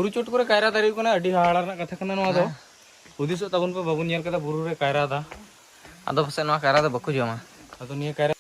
बुरु चोट करे कायरा दारे को ना अडी हाड़ा कथा कना नवा दो उदिसो तबन पे बाबुन नेल कदा बुरु रे कायरा दा आदो पसे नवा कायरा दो बको जमा अदो निया कायरा